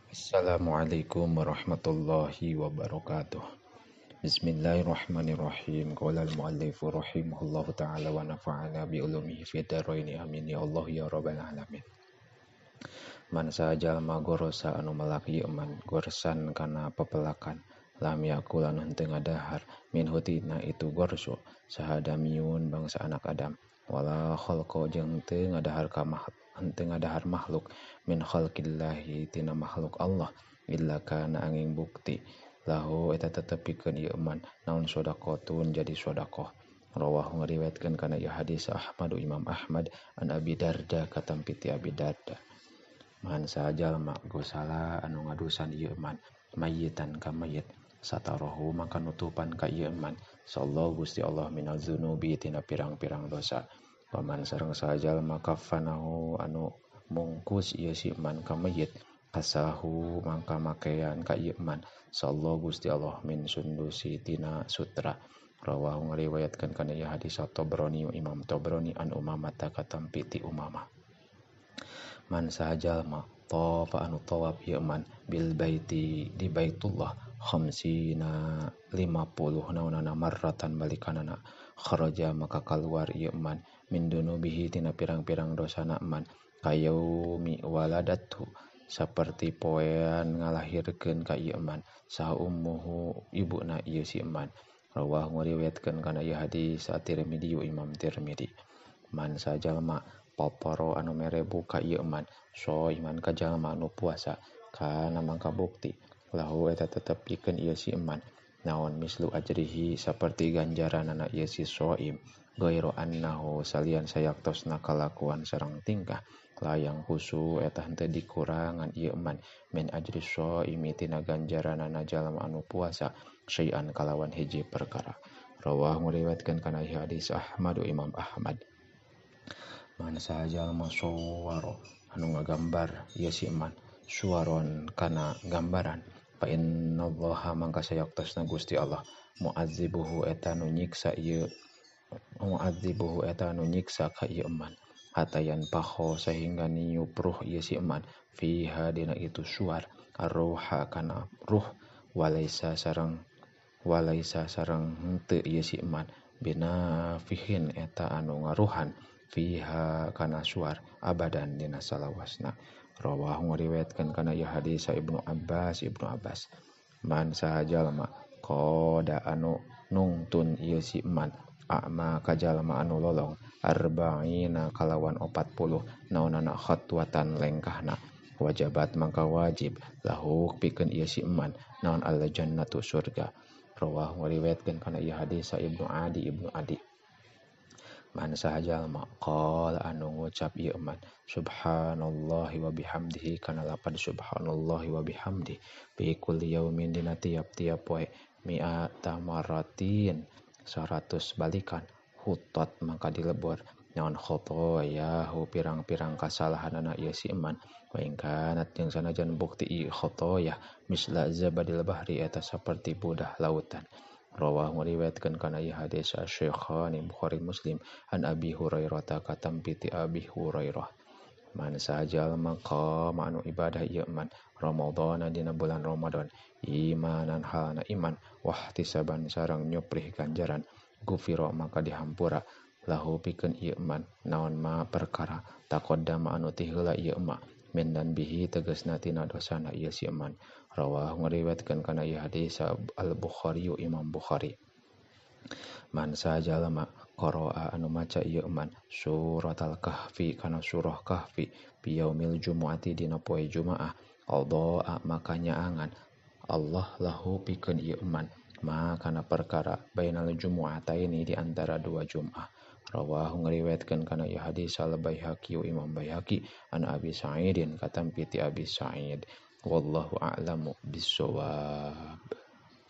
Assalamualaikum warahmatullahi wabarakatuh. Bismillahirrahmanirrahim. Qala al-muallifu rahimahullahu ta'ala wa nafa'ana bi ulumihi fid dharain amin ya Allah ya rabbal alamin. Man sajal magorosa anu malaki man gorsan kana pepelakan lam yakulan henteu ngadahar min hutina itu gorso sahadamiun bangsa anak Adam wala khalqa jeung teu ngadahar ka henteu ngadahar makhluk min khalqillahi tina makhluk Allah illa kana angin bukti lahu eta tetepikeun ieu man naon sodaqotun jadi sodakoh. Rawahu ngariwayatkeun kana ieu hadis Ahmad Imam Ahmad an Abi Darda katampi ti Abi Darda. Man sajalma gosala anu ngadusan ieu man mayitan ka mayit satarahu maka nutupan ka ieu man sallallahu Gusti Allah minal dzunubi tina pirang-pirang dosa. Paman sareng sajalma kafanahu anu mungkus ieu si man ka mayit kasahu mangka makean ka ieu man sallallahu Gusti Allah min sundusi tina sutra. Rawahu ngariwayatkeun kana ieu hadis Tabrani Imam Tabrani an Umamah katampi ti Umamah. Man sajalma tawafa anu tawaf ieu man bil baiti di Baitullah khamsina 50 naunana marratan balikanana kharaja maka keluar ieu man min dunubihi tina pirang-pirang dosana man kayaumi waladatu saperti poean ngalahirkeun ka ieu man saha ummuhu ibuna ieu si man. Rawahu ngariwayatkeun kana ieu hadis At-Tirmidzi Imam Tirmidzi. Man sajalma paparo anu mere buka ieu man so iman ka jalma anu puasa kana mangka bukti lahu eta tetep pikeun ieu si man naon mislu ajrihi saperti ganjaranana ieu si soim ghairu annahu salian sayaktosna kalakuan sareng tingkah layang husu eta henteu dikurangan ieu man min ajri soimi tina ganjaranana jalma anu puasa syai'an kalawan hiji perkara. Rawahu ngariwayatkeun kana ieu hadis Ahmad Imam Ahmad. Man sajalma sawaro anu ngagambar ieu si man suwaron kana gambaran fa innallaha mangka sayaktosna Gusti Allah mu'adzibuhu eta nu nyiksa ka ieu man hatayan paho sehingga niup ruh ieu si man fiha dina itu suar arruha kana ruh walaisa sareng henteu ieu si man binafihin eta anu ngaruhan fiha kana suar abadan dina salawasna. Rawahu ngariwayatkeun kana ieu hadis Ibnu Abbas. Man sajalma qada anu nungtun ieu si man a'ma ka jalma anu lolong arba'ina kalawan 40 naonana khatwatan lengkahna wajabat mangka wajib lahu pikeun ieu si man naon al jannatu surga. Rawahu ngariwayatkeun kana ieu hadis Ibnu Adi. Man sajalma qala anu ngucap ieu man subhanallahi wa bihamdihi kana lapad subhanallahi wa bihamdi bi kulli yaumin dina tiap-tiap poe mi'ata maratin 100 balikan hutat maka dilebur naon khotoyahu pirang-pirang kasalahanana ieu si man wa ingkanat jeung sanajan bukti ieu khotoyah misla zabadil bahri eta saperti budah lautan. Rawahu ngariwayatkeun kana ieu hadis Asy-Syaikhan Bukhari Muslim an Abi Hurairah katampi ti Abi Hurairah. Man sajalma qama anu ibadah ieu man Ramadhan dina bulan Ramadan imanan halana iman wahtisaban sareng nyuprih ganjaran gufira maka dihampura lahu pikeun ieu man naon ma perkara taqaddama anu ti heula ieu ma min dan bihi tegasna tina dosana ieu si man. Rawahu ngariwayatkeun kana ieu hadis Al-Bukhari Imam Bukhari. Man sajalma qara'a anu maca ieu man suratal kahfi kana surah kahfi biyaumil jumu'ati dina poe Jumaah aldoa maka nyaangan Allah lahu pikeun ieu man kana perkara bainal jumu'ataini di antara dua Jumaah. Rawahu ngariwayatkeun kana ieu hadis Al-Baihaqi Imam Baihaqi an Abi Sa'idin katampi ti Abi Sa'id. Wallahu a'lamu bissawab.